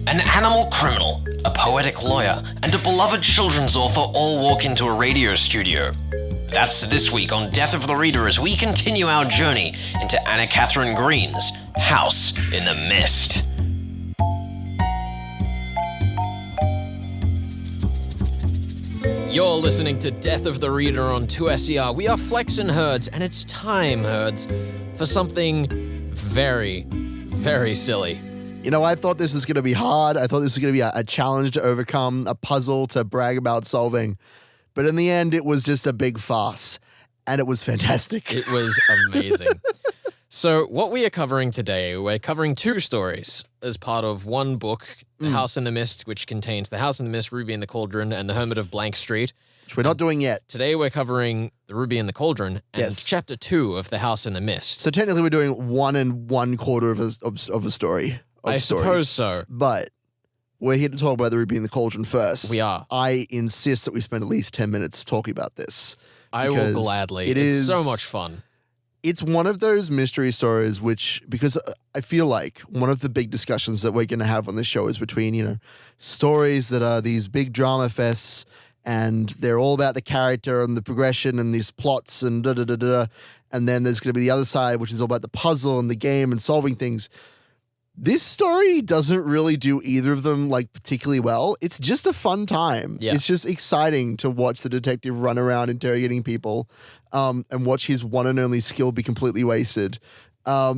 An animal criminal, a poetic lawyer, and a beloved children's author all walk into a radio studio. That's this week on Death of the Reader as we continue our journey into Anna Katharine Green's House in the Mist. You're listening to Death of the Reader on 2SER. We are Flex and Herds, and it's time, Herds, for something very, very silly. You know, I thought this was going to be hard. I thought this was going to be a challenge to overcome, a puzzle to brag about solving. But in the end, it was just a big farce. And it was fantastic. It was amazing. So what we are covering today, we're covering two stories as part of one book, The House in the Mist, which contains The House in the Mist, Ruby in the Cauldron, and The Hermit of Blank Street. Which we're not doing yet. Today we're covering The Ruby in the Cauldron and Chapter 2 of The House in the Mist. So technically we're doing 1 1/4 of a story. I suppose so. But we're here to talk about The Ruby in the Cauldron first. We are. I insist that we spend at least 10 minutes talking about this. I will gladly. It's so much fun. It's one of those mystery stories because I feel like one of the big discussions that we're going to have on this show is between, stories that are these big drama fests and they're all about the character and the progression and these plots and da-da-da-da. And then there's going to be the other side, which is all about the puzzle and the game and solving things. This story doesn't really do either of them particularly well. It's just a fun time. Yeah. It's just exciting to watch the detective run around interrogating people and watch his one and only skill be completely wasted. Yeah,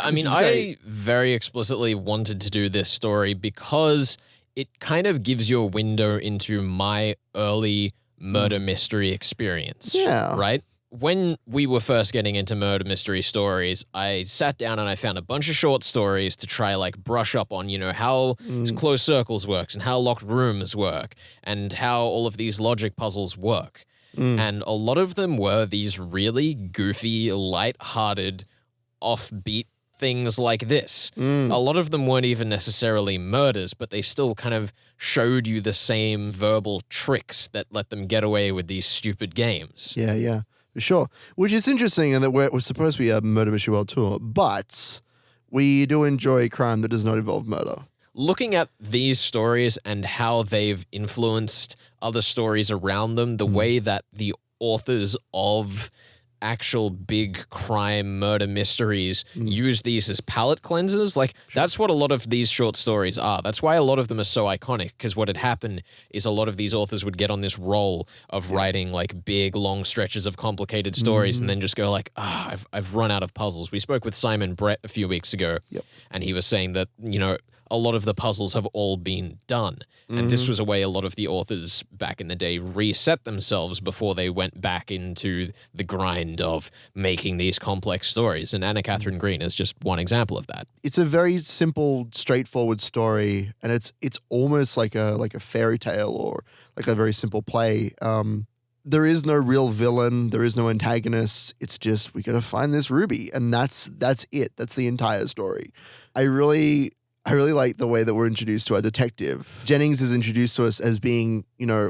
I mean, I very explicitly wanted to do this story because it kind of gives you a window into my early murder mystery experience. Yeah. Right? When we were first getting into murder mystery stories, I sat down and I found a bunch of short stories to try brush up on, how closed circles works and how locked rooms work and how all of these logic puzzles work. And a lot of them were these really goofy, light-hearted, offbeat things like this. A lot of them weren't even necessarily murders, but they still kind of showed you the same verbal tricks that let them get away with these stupid games. Yeah. For sure. Which is interesting in that we're supposed to be a murder mystery world tour, but we do enjoy crime that does not involve murder. Looking at these stories and how they've influenced other stories around them, the way that the authors of actual big crime murder mysteries use these as palate cleansers. That's what a lot of these short stories are. That's why a lot of them are so iconic, because what had happened is a lot of these authors would get on this roll of writing big, long stretches of complicated stories and then just go I've run out of puzzles. We spoke with Simon Brett a few weeks ago and he was saying that, a lot of the puzzles have all been done. And this was a way a lot of the authors back in the day reset themselves before they went back into the grind of making these complex stories. And Anna Katharine Green is just one example of that. It's a very simple, straightforward story, and it's almost like a fairy tale or a very simple play. There is no real villain. There is no antagonist. It's just, we got to find this Ruby, and that's it. That's the entire story. I really like the way that we're introduced to our detective. Jennings is introduced to us as being,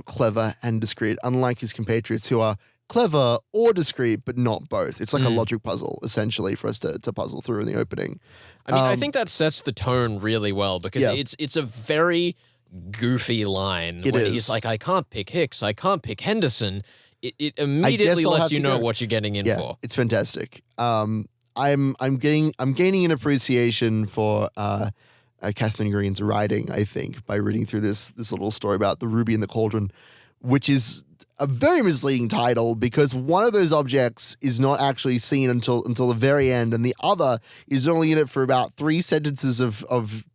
clever and discreet, unlike his compatriots who are clever or discreet, but not both. It's like a logic puzzle, essentially, for us to puzzle through in the opening. I mean, I think that sets the tone really well because it's a very goofy line when he's like, I can't pick Hicks, I can't pick Henderson. It immediately lets you know what you're getting in for. It's fantastic. I'm gaining an appreciation for Katharine Green's writing, I think, by reading through this little story about the Ruby in the Cauldron, which is a very misleading title because one of those objects is not actually seen until the very end, and the other is only in it for about 3 sentences of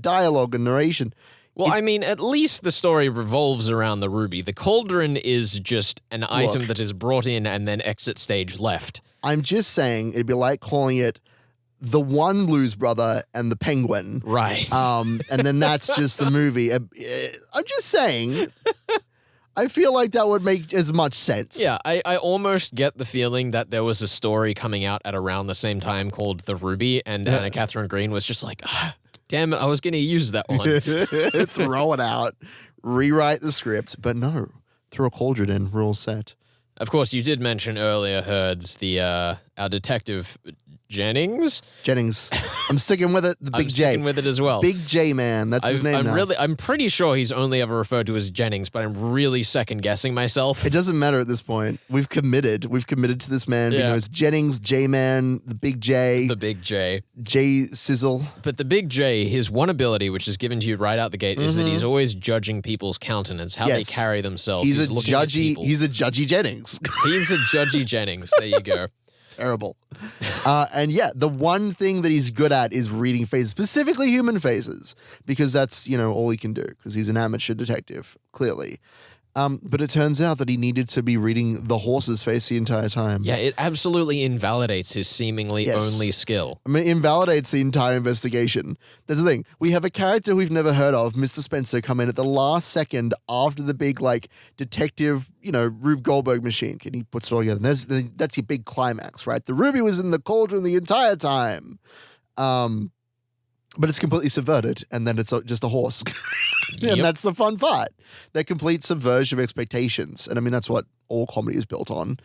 dialogue and narration. Well, I mean, at least the story revolves around the Ruby. The Cauldron is just an item that is brought in and then exit stage left. I'm just saying it'd be like calling it the One Blues Brother and the Penguin. Right. And then that's just the movie. I'm just saying, I feel like that would make as much sense. Yeah, I almost get the feeling that there was a story coming out at around the same time called The Ruby, and Anna Katharine Green was just like, damn it, I was going to use that one. Throw it out, rewrite the script, but no, throw a cauldron in, we're all set. Of course, you did mention earlier, Herds, our detective Jennings. I'm sticking with it. The Big I'm J. sticking with it as well. Big J man. That's his name now. I'm pretty sure he's only ever referred to as Jennings, but I'm really second guessing myself. It doesn't matter at this point. We've committed to this man being known as Jennings, J man, the Big J, The Big J. J Sizzle. But the Big J, his one ability, which is given to you right out the gate, is that he's always judging people's countenance, how Yes. they carry themselves. He's a looking at judgy. people. He's a judgy Jennings. He's a judgy Jennings. There you go. Terrible. And yeah, the one thing that he's good at is reading faces, specifically human faces, because that's, all he can do, because he's an amateur detective, clearly. But it turns out that he needed to be reading the horse's face the entire time. Yeah, it absolutely invalidates his seemingly Yes. only skill. I mean, it invalidates the entire investigation. That's the thing. We have a character we've never heard of, Mr. Spencer, come in at the last second after the big, detective, Rube Goldberg machine. And he puts it all together. And that's your big climax, right? The Ruby was in the cauldron the entire time. But it's completely subverted, and then it's just a horse. Yep. And that's the fun part. That complete subversion of expectations. And I mean, that's what all comedy is built on.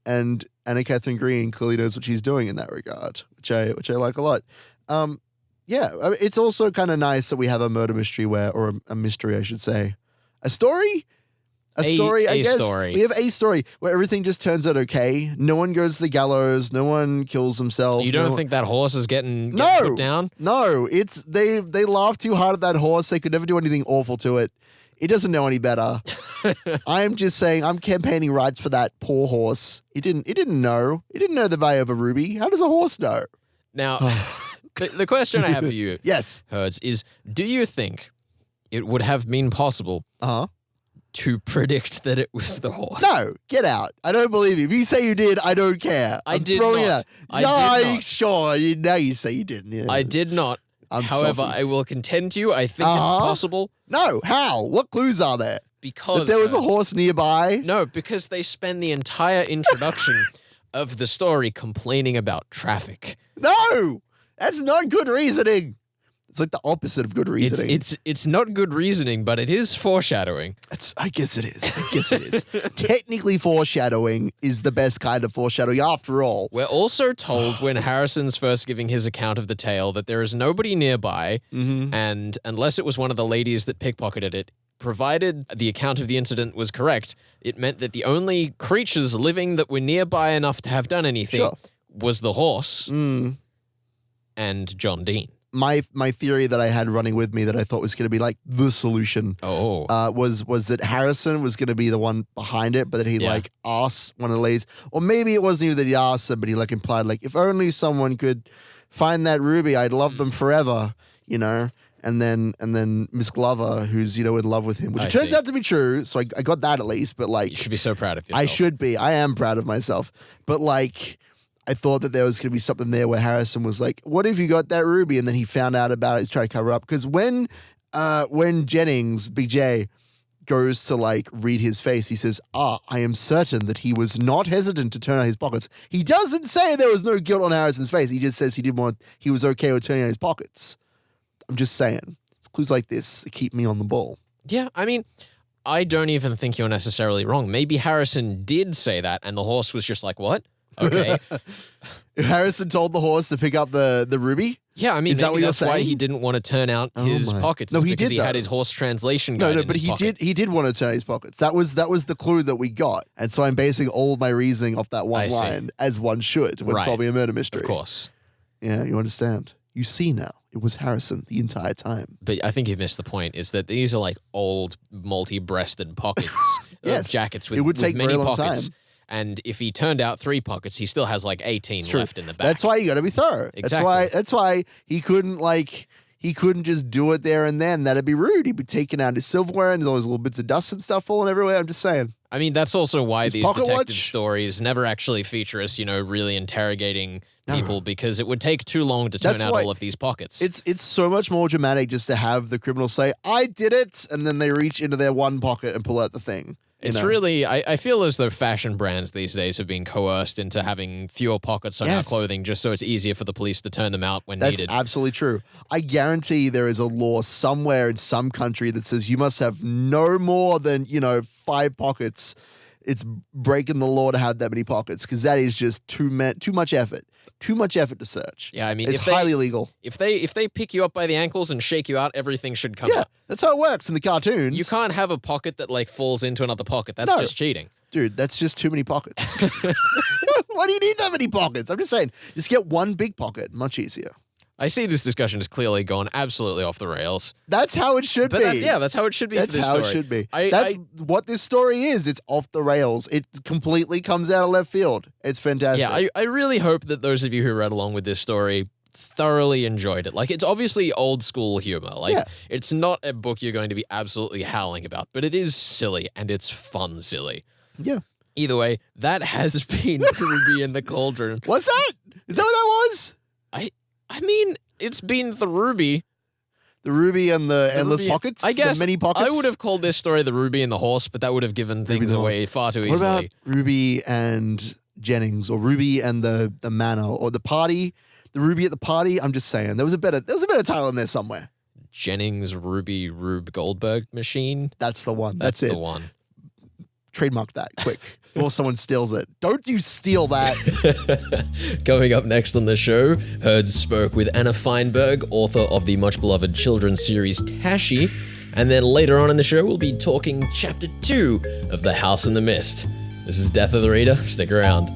And Anna Catherine Green clearly knows what she's doing in that regard, which I like a lot. Yeah, I mean, it's also kind of nice that we have a murder mystery or a mystery, I should say. A story? A story, I guess. story. We have a story where everything just turns out okay. No one goes to the gallows. No one kills himself. You don't think that horse is getting No. put down? No, it's they laugh too hard at that horse. They could never do anything awful to it. It doesn't know any better. I am just saying I'm campaigning rights for that poor horse. It didn't know. It didn't know the value of a ruby. How does a horse know? Now, the question I have for you, Yes. Herds, is do you think it would have been possible Uh-huh. to predict that it was the horse? No, get out. I don't believe you. If you say you did, I don't care. I I'm did throwing it not. out. I Yeah, did not. sure. Now you say you didn't. Yeah. I did not. I'm However, sorry. I will contend to you, I think it's Uh-huh. possible No, how? What clues are there? because That there was a Herds, horse nearby? No, because they spend the entire introduction of the story complaining about traffic. No, that's not good reasoning. It's like the opposite of good reasoning. It's not good reasoning, but it is foreshadowing. I guess it is. Technically, foreshadowing is the best kind of foreshadowing after all. We're also told when Harrison's first giving his account of the tale that there is nobody nearby, and unless it was one of the ladies that pickpocketed it, provided the account of the incident was correct, it meant that the only creatures living that were nearby enough to have done anything Sure. was the horse Mm. and John Dean. My theory that I had running with me that I thought was going to be like the solution Oh. was that Harrison was going to be the one behind it, but that he'd Yeah. ask one of the ladies, or maybe it wasn't even that he asked them, but he implied if only someone could find that ruby, I'd love them forever, And then Miss Glover, who's in love with him, which I turns see. out to be true. So I got that at least, but You should be so proud of yourself. I should be. I am proud of myself, but I thought that there was going to be something there where Harrison was like, "What if you got that ruby?" And then he found out about it. He's trying to cover up because when Jennings, Big J, goes to read his face, he says, I am certain that he was not hesitant to turn out his pockets. He doesn't say there was no guilt on Harrison's face. He just says he was okay with turning out his pockets. I'm just saying. It's clues like this that keep me on the ball. Yeah, I mean, I don't even think you're necessarily wrong. Maybe Harrison did say that and the horse was just like, what? Okay. Harrison told the horse to pick up the ruby. Yeah, I mean, Is that maybe what you're that's why he saying? didn't want to turn out Oh his my. pockets. No, is he because did, he had though. his horse translation guide No, in but his he pocket. did want to turn out his pockets. That was the clue that we got. And so I'm basing all of my reasoning off that I one see. line, as one should when Right. solving a murder mystery. Of course. Yeah, you understand. You see now. It was Harrison the entire time. But I think you missed the point, is that these are old multi-breasted pockets Yes. of jackets with, It would with take many very long pockets. time. And if he turned out 3 pockets, he still has 18 It's true. left in the back. That's why you got to be thorough. Exactly. That's why he couldn't just do it there and then. That'd be rude. He'd be taking out his silverware and there's always little bits of dust and stuff falling everywhere. I'm just saying. I mean, that's also why His these pocket detective watch? stories never actually feature us, really interrogating people because it would take too long to turn That's out why all of these pockets. It's so much more dramatic just to have the criminal say, "I did it," and then they reach into their one pocket and pull out the thing. you It's know? really, I feel as though fashion brands these days have been coerced into having fewer pockets on our Yes. clothing just so it's easier for the police to turn them out when That's needed. absolutely true. I guarantee there is a law somewhere in some country that says you must have no more than 5 pockets. it's breaking the law to have that many pockets because that is just too much effort. Too much effort to search. Yeah, I mean, It's highly illegal. If they pick you up by the ankles and shake you out, everything should come Yeah, out. that's how it works in the cartoons. You can't have a pocket that like falls into another pocket. That's No. just cheating. Dude, that's just too many pockets. Why do you need that many pockets? I'm just saying, just get one big pocket. Much easier. I see this discussion has clearly gone absolutely off the rails. That's how it should But be. that's how it should be That's for this how story. it should be. I- That's what this story is. It's off the rails. It completely comes out of left field. It's fantastic. Yeah, I really hope that those of you who read along with this story thoroughly enjoyed it. Like, it's obviously old school humor. Like, Yeah. it's not a book you're going to be absolutely howling about, but it is silly and it's fun silly. Yeah. Either way, that has been Ruby in the Cauldron. What's that? Is that what that was? I mean, it's been the Ruby. The ruby and the endless Ruby- pockets? I guess the many pockets? I would have called this story the Ruby and the Horse, but that would have given things the away far too What easily. about Ruby and Jennings or Ruby and the manor or the party? The Ruby at the party? I'm just saying. There was a better title in there somewhere. Jennings Ruby Rube Goldberg machine? That's the one. That's That's the it. one. Trademark that quick. Or someone steals it. Don't you steal that. Coming up next on the show, Herds spoke with Anna Feinberg, author of the much beloved children's series Tashi. And then later on in the show, we'll be talking chapter 2 of The House in the Mist. This is Death of the Reader. Stick around.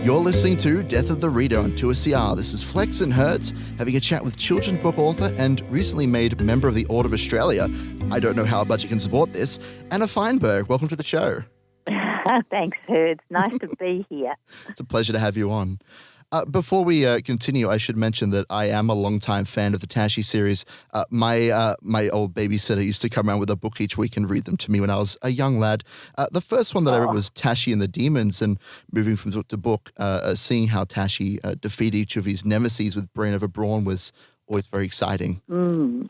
You're listening to Death of the Reader on 2SCR. This is Flex and Hertz having a chat with children's book author and recently made member of the Order of Australia. I don't know how a budget can support this. Anna Feinberg, welcome to the show. Thanks, Herds. Nice to be here. It's a pleasure to have you on. Before we continue, I should mention that I am a longtime fan of the Tashi series. My old babysitter used to come around with a book each week and read them to me when I was a young lad. The first one that I read was Tashi and the Demons, and moving from book to book, seeing how Tashi defeat each of his nemesis with brain over brawn was always very exciting.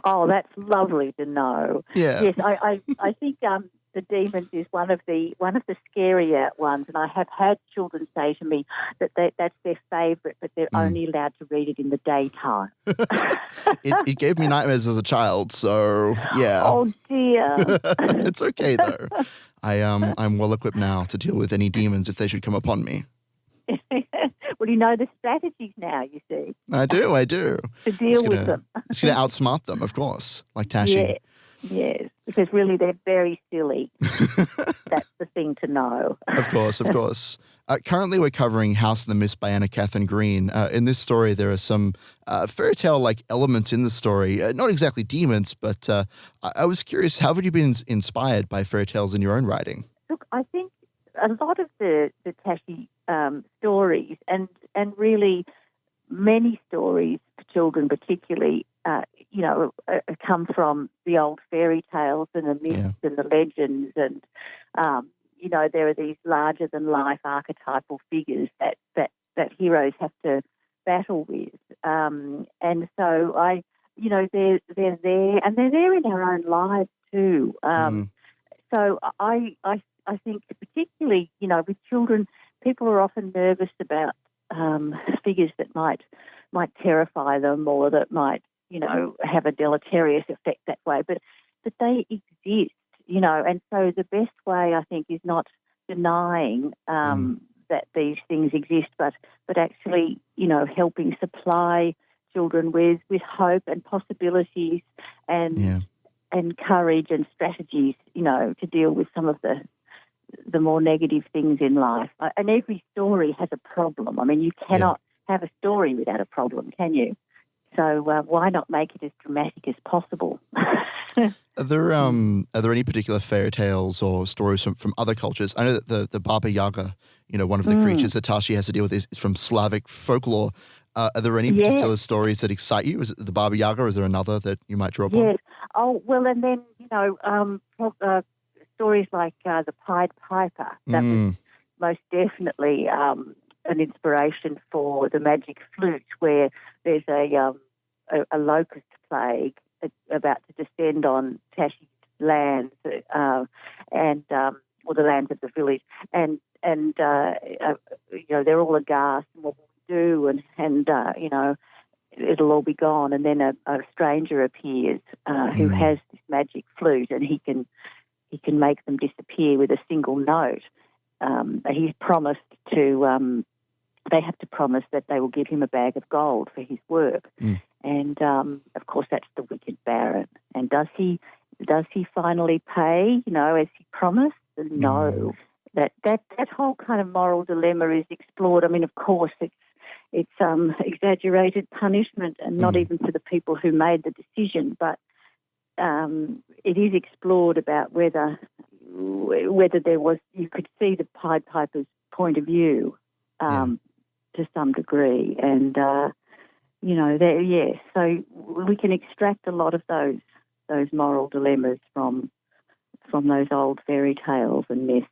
Oh, that's lovely to know. Yeah. Yes, I think the Demons is one of the scarier ones, and I have had children say to me that that's their favourite, but they're only allowed to read it in the daytime. It gave me nightmares as a child, so yeah. Oh dear. It's okay though. I'm well equipped now to deal with any demons if they should come upon me. Well, you know the strategies now, you see, I do. to deal with them. It's going to outsmart them, of course, like Tashi. Yeah. Yes, because really they're very silly. That's the thing to know. Of course. Currently, we're covering House in the Mist by Anna Catherine Green. In this story, there are some fairy tale-like elements in the story. Not exactly demons, but I was curious, how have you been inspired by fairy tales in your own writing? Look, I think a lot of the Tashi stories and really many stories for children particularly, come from the old fairy tales and the myths and the legends, and there are these larger than life archetypal figures that heroes have to battle with, and so they're there, and they're there in our own lives too. So I think particularly with children, people are often nervous about figures that might terrify them or that might have a deleterious effect that way, but they exist, and so the best way I think is not denying that these things exist, but actually, helping supply children with hope and possibilities and courage and strategies, to deal with some of the more negative things in life. And every story has a problem. I mean, you cannot have a story without a problem, can you? So why not make it as dramatic as possible? Are there any particular fairy tales or stories from other cultures? I know that the Baba Yaga, one of the creatures that Tashi has to deal with is from Slavic folklore. Are there any particular stories that excite you? Is it the Baba Yaga, or is there another that you might draw upon? Yes. Oh, well, and then, stories like the Pied Piper. That was most definitely an inspiration for the Magic Flute, where there's a locust plague about to descend on Tashi's lands, or the lands of the village, and they're all aghast. And what will we do? And it'll all be gone, and then a stranger appears who has this magic flute, and he can make them disappear with a single note. He's promised to. They have to promise that they will give him a bag of gold for his work, and of course that's the wicked Baron. And does he finally pay? As he promised? No. That whole kind of moral dilemma is explored. I mean, of course, it's exaggerated punishment, and not even for the people who made the decision, but it is explored about whether there was, you could see the Pied Piper's point of view to some degree, and so we can extract a lot of those moral dilemmas from those old fairy tales and myths.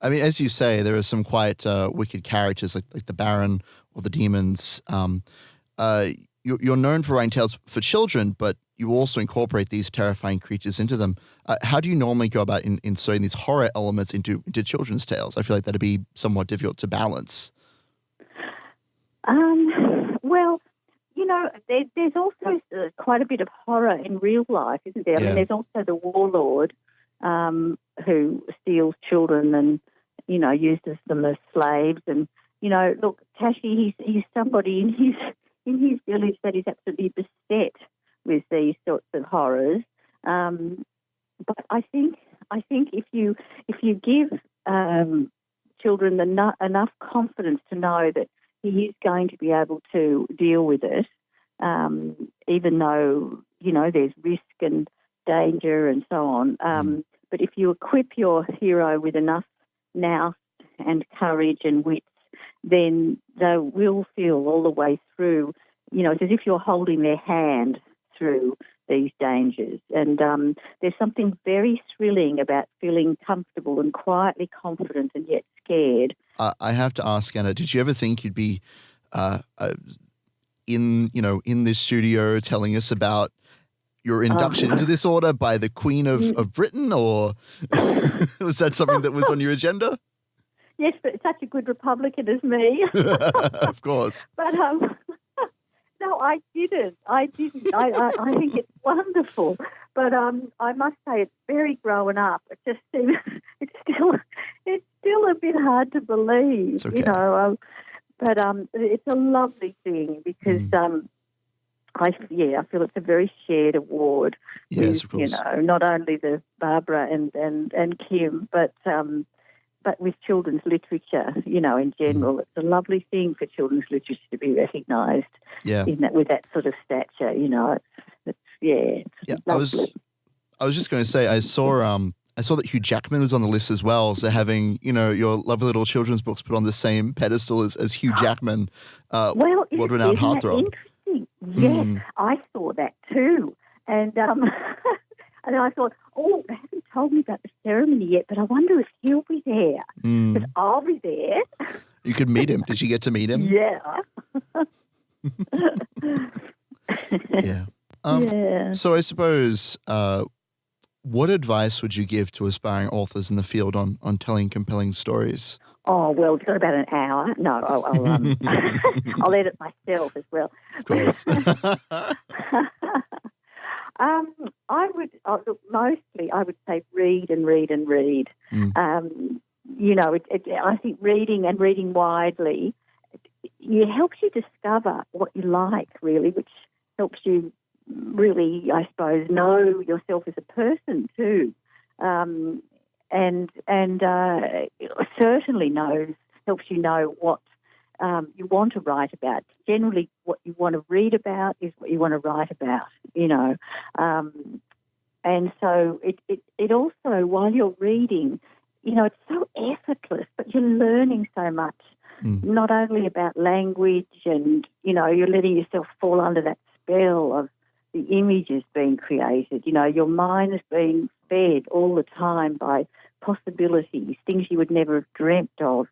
I mean, as you say, there are some quite wicked characters like the Baron or the demons. You're known for writing tales for children, but you also incorporate these terrifying creatures into them. How do you normally go about inserting these horror elements into children's tales? I feel like that'd be somewhat difficult to balance. Well, there's also quite a bit of horror in real life, isn't there? I mean, there's also the warlord who steals children and, uses them as slaves. And, look, Tashi, he's somebody in his village that is absolutely beset with these sorts of horrors. But I think if you give children enough confidence to know that he is going to be able to deal with it, even though, there's risk and danger and so on. But if you equip your hero with enough nous and courage and wits, then they will feel all the way through, it's as if you're holding their hand through these dangers. And there's something very thrilling about feeling comfortable and quietly confident and yet scared. I have to ask, Anna, did you ever think you'd be in this studio telling us about your induction into this order by the Queen of Britain, or was that something that was on your agenda? Yes, but such a good Republican as me. Of course. But no, I didn't. I think it's wonderful. But I must say it's very grown up. It just seems it's still a bit hard to believe, It's okay. But it's a lovely thing because I feel it's a very shared award. Yes, with, of course. Not only the Barbara and Kim, but with children's literature, in general. It's a lovely thing for children's literature to be recognised with that sort of stature, It's lovely. I was just going to say, I saw that Hugh Jackman was on the list as well. So having, your lovely little children's books put on the same pedestal as Hugh Jackman, world-renowned heartthrob. Interesting? Yes, I saw that too. And and I thought, they haven't told me about the ceremony yet, but I wonder if he'll be there. Because I'll be there. You could meet him. Did you get to meet him? Yeah. Yeah. So I suppose, what advice would you give to aspiring authors in the field on telling compelling stories? Oh, well, we've got about an hour. No, I'll edit myself as well. Of course. I would say read and read and read. I think reading and reading widely, it helps you discover what you like, really, which helps you really, I suppose, know yourself as a person too. And certainly helps you know what you want to write about. Generally, what you want to read about is what you want to write about, And so it also, while you're reading, it's so effortless, but you're learning so much, not only about language and, you're letting yourself fall under that spell of the images being created. Your mind is being fed all the time by possibilities, things you would never have dreamt of,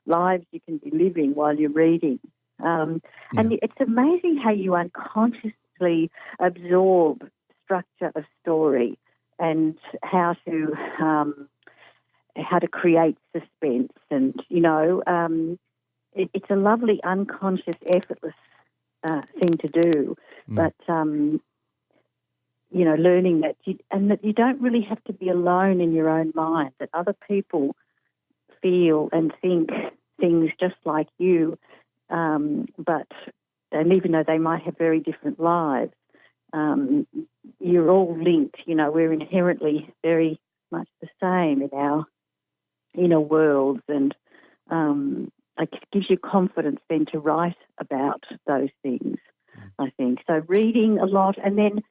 lives you can be living while you're reading. And it's amazing how you unconsciously absorb structure of story and how to create suspense. And, it's a lovely, unconscious, effortless thing to do. But learning that you don't really have to be alone in your own mind. That other people feel and think things just like you, and even though they might have very different lives, you're all linked. We're inherently very much the same in our inner worlds, and it gives you confidence then to write about those things, I think. So reading a lot and then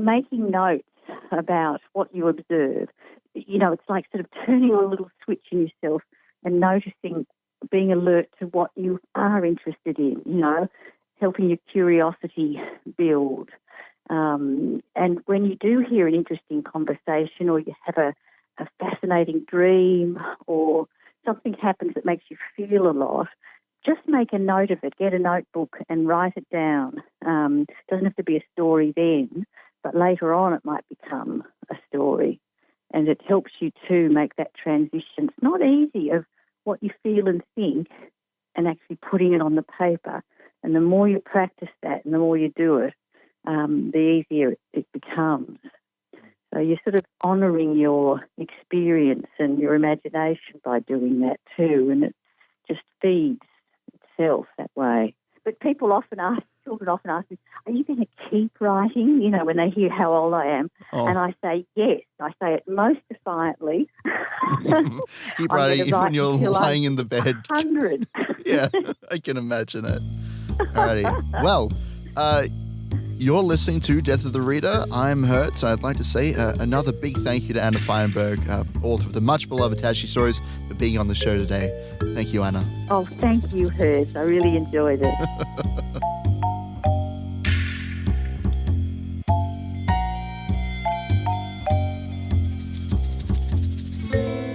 making notes about what you observe. It's like sort of turning on a little switch in yourself and noticing, being alert to what you are interested in, helping your curiosity build. And when you do hear an interesting conversation, or you have a fascinating dream, or something happens that makes you feel a lot, just make a note of it. Get a notebook and write it down. Doesn't have to be a story then, but later on it might become a story. And it helps you to make that transition. It's not easy of what you feel and think and actually putting it on the paper. And the more you practice that and the more you do it, the easier it becomes. So you're sort of honouring your experience and your imagination by doing that too, and it just feeds itself that way. But children often ask me, are you going to keep writing, when they hear how old I am? Oh. And I say, yes. I say it most defiantly. Keep writing even when you're lying in the bed. 100. Yeah, I can imagine it. Alrighty. Well, you're listening to Death of the Reader. I'm Hurt, so I'd like to say another big thank you to Anna Feinberg, author of the much-beloved Tashi stories, for being on the show today. Thank you, Anna. Oh, thank you, Hurt. I really enjoyed it.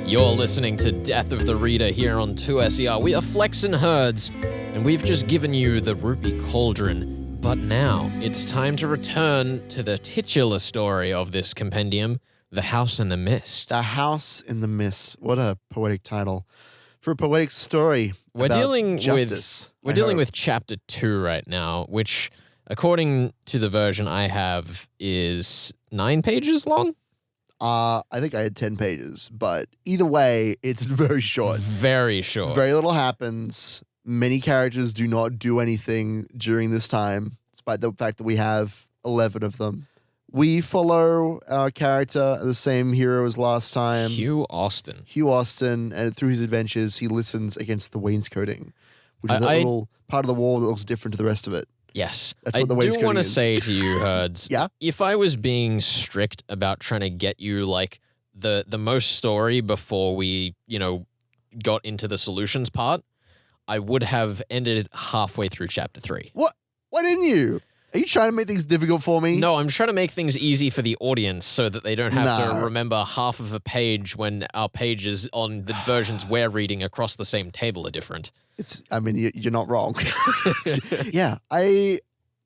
You're listening to Death of the Reader here on 2SER. We are Flex and Herds, and we've just given you the Rupee Cauldron. But now it's time to return to the titular story of this compendium, The House in the Mist. The House in the Mist. What a poetic title for a poetic story. We're about dealing justice. with chapter 2 right now, which, according to the version I have, is 9 pages long. I think I had 10 pages, but either way, it's very short. Very short. Very little happens. Many characters do not do anything during this time, despite the fact that we have 11 of them. We follow our character, the same hero as last time. Hugh Austin. Hugh Austin, and through his adventures, he listens against the wainscoting, which is a little part of the wall that looks different to the rest of it. Yes. That's what the I do wainscoting want to is. say to you, Herds, Yeah? if I was being strict about trying to get you, like, the most story before we, got into the solutions part, I would have ended halfway through chapter 3. What? Why didn't you? Are you trying to make things difficult for me? No, I'm trying to make things easy for the audience so that they don't have No. to remember half of a page when our pages on the versions we're reading across the same table are different. You're not wrong. Yeah, I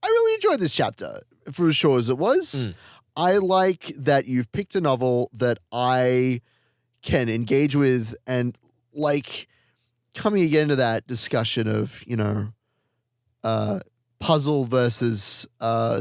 really enjoyed this chapter, for as short as it was. I like that you've picked a novel that I can engage with, and like coming again to that discussion of, puzzle versus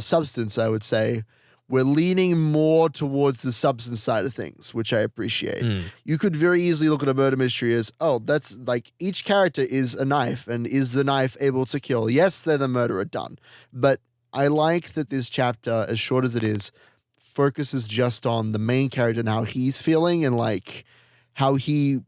substance, I would say. We're leaning more towards the substance side of things, which I appreciate. You could very easily look at a murder mystery as, that's like each character is a knife, and is the knife able to kill? Yes, they're the murderer, done. But I like that this chapter, as short as it is, focuses just on the main character and how he's feeling, and like how he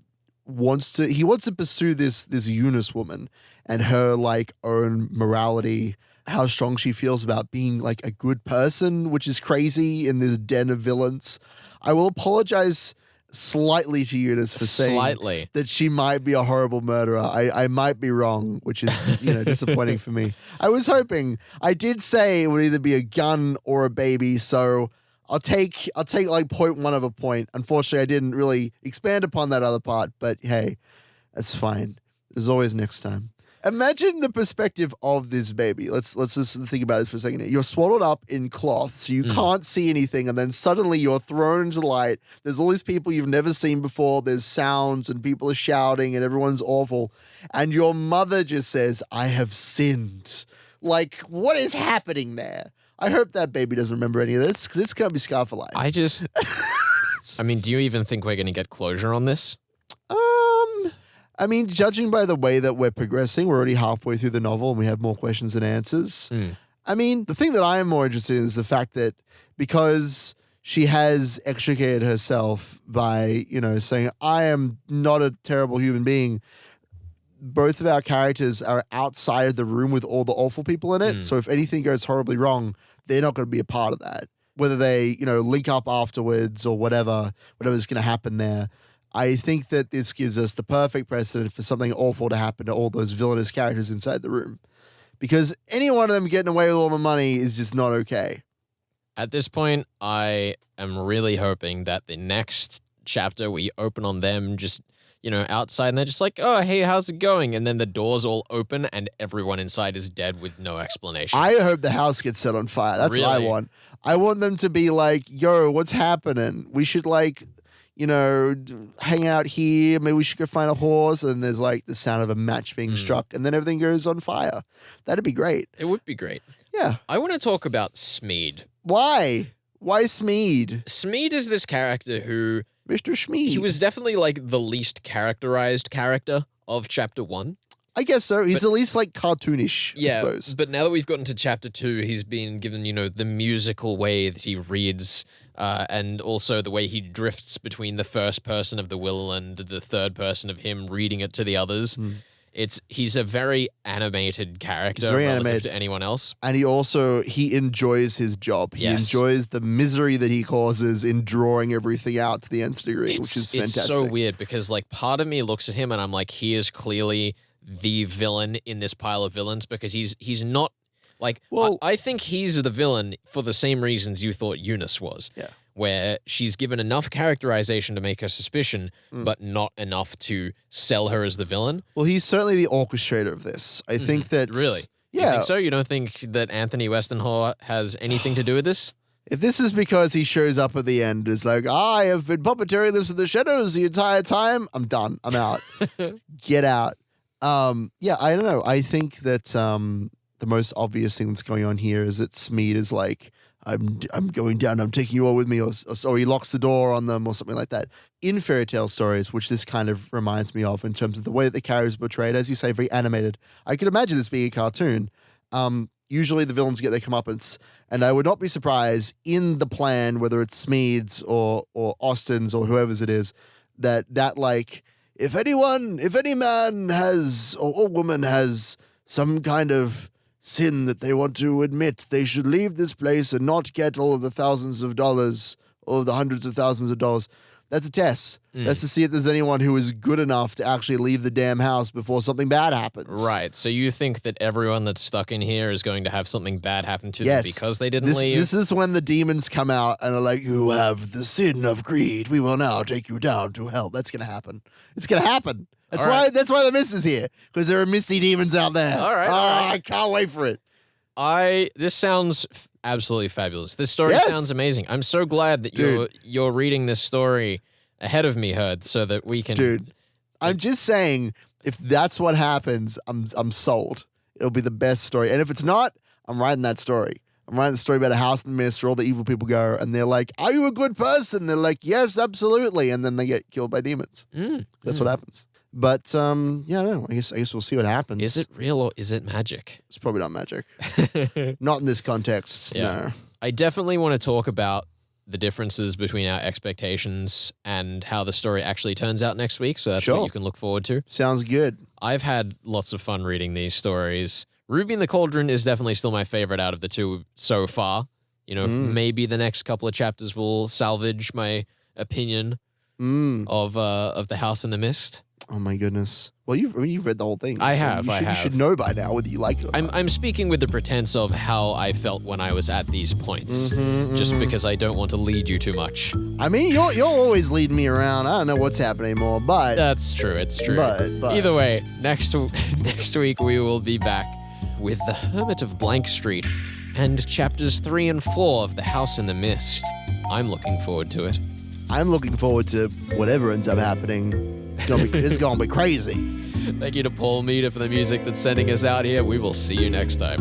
wants to pursue this Eunice woman and her like own morality, how strong she feels about being like a good person, which is crazy in this den of villains. I will apologize slightly to Eunice for saying that she might be a horrible murderer. I might be wrong, which is disappointing for me. I did say it would either be a gun or a baby, so I'll take like 0.1 of a point. Unfortunately, I didn't really expand upon that other part, but hey, that's fine. There's always next time. Imagine the perspective of this baby. Let's just think about this for a second. You're swaddled up in cloth, so you can't see anything, and then suddenly you're thrown into the light. There's all these people you've never seen before. There's sounds, and people are shouting, and everyone's awful. And your mother just says, "I have sinned." Like, what is happening there? I hope that baby doesn't remember any of this because it's going to be scarred for life. I mean, do you even think we're going to get closure on this? I mean, judging by the way that we're progressing, we're already halfway through the novel and we have more questions than answers. I mean, the thing that I am more interested in is the fact that because she has extricated herself by, saying, I am not a terrible human being, both of our characters are outside of the room with all the awful people in it. So if anything goes horribly wrong, they're not going to be a part of that. Whether they, link up afterwards or whatever's going to happen there. I think that this gives us the perfect precedent for something awful to happen to all those villainous characters inside the room. Because any one of them getting away with all the money is just not okay. At this point, I am really hoping that the next chapter we open on them just, outside and they're just like, oh, hey, how's it going? And then the doors all open and everyone inside is dead with no explanation. I hope the house gets set on fire. That's what I Really? want. I want them to be like, yo, what's happening? We should hang out here. Maybe we should go find a horse. And there's like the sound of a match being struck and then everything goes on fire. That'd be great. It would be great. Yeah. I want to talk about Smeed. Why? Why Smeed? Smeed is this character who, Mr. Schmeed. he was definitely like the least characterized character of chapter 1. I guess so. He's at least like cartoonish, I suppose. But now that we've gotten to chapter 2, he's been given, the musical way that he reads, and also the way he drifts between the first person of the will and the third person of him reading it to the others. He's a very animated character very relative animated. to anyone else. And he enjoys his job. He Yes. enjoys the misery that he causes in drawing everything out to the nth degree, which is fantastic. It's so weird because like part of me looks at him and I'm like, he is clearly the villain in this pile of villains because he's not like, Well- I think he's the villain for the same reasons you thought Eunice was. Yeah. Where she's given enough characterization to make her suspicion, but not enough to sell her as the villain. Well, he's certainly the orchestrator of this. I think that... Really? You Yeah. think so? You don't think that Anthony Westenhall has anything to do with this? If this is because he shows up at the end, is like, I have been puppeteering this with the shadows the entire time, I'm done. I'm out. Get out. Yeah, I don't know. I think that the most obvious thing that's going on here is that Smeed is like, I'm going down, I'm taking you all with me, or he locks the door on them or something like that. In fairy tale stories, which this kind of reminds me of in terms of the way that the characters are portrayed, as you say, very animated. I could imagine this being a cartoon. Usually the villains get their comeuppance, and I would not be surprised in the plan, whether it's Smeed's or Austin's or whoever's it is, that like, if any man has or woman has some kind of sin that they want to admit, they should leave this place and not get all of the thousands of dollars, all of the hundreds of thousands of dollars. That's a test. That's to see if there's anyone who is good enough to actually leave the damn house before something bad happens. Right. So you think that everyone that's stuck in here is going to have something bad happen to Yes. them because they didn't leave? This is when the demons come out and are like, you have the sin of greed. We will now take you down to hell. That's going to happen. It's going to happen. That's All right. That's why the mist is here, because there are misty demons out there. All right, Oh, all right. I can't wait for it. This sounds absolutely fabulous. This story Yes. sounds amazing. I'm so glad that you're reading this story ahead of me, Herd, so that we can. Dude, I'm just saying, if that's what happens, I'm sold. It'll be the best story. And if it's not, I'm writing that story. I'm writing the story about a house in the mist where all the evil people go, and they're like, "Are you a good person?" They're like, "Yes, absolutely," and then they get killed by demons. That's what happens. But yeah, I don't know. I guess we'll see what happens. Is it real or is it magic? It's probably not magic. Not in this context. Yeah. No. I definitely want to talk about the differences between our expectations and how the story actually turns out next week. So that's Sure. what you can look forward to. Sounds good. I've had lots of fun reading these stories. Ruby and the Cauldron is definitely still my favorite out of the two so far. Maybe the next couple of chapters will salvage my opinion of the House in the Mist. Oh my goodness. Well, you've read the whole thing. I so have, You I should, have. You should know by now whether you like it or not. I'm speaking with the pretense of how I felt when I was at these points, just because I don't want to lead you too much. I mean, you'll always lead me around. I don't know what's happening more, but That's true. It's true. But- Either way, next week we will be back with The Hermit of Blank Street and chapters 3 and 4 of The House in the Mist. I'm looking forward to it. I'm looking forward to whatever ends up happening. It's gonna be crazy. Thank you to Paul Meter for the music that's sending us out here. We will see you next time.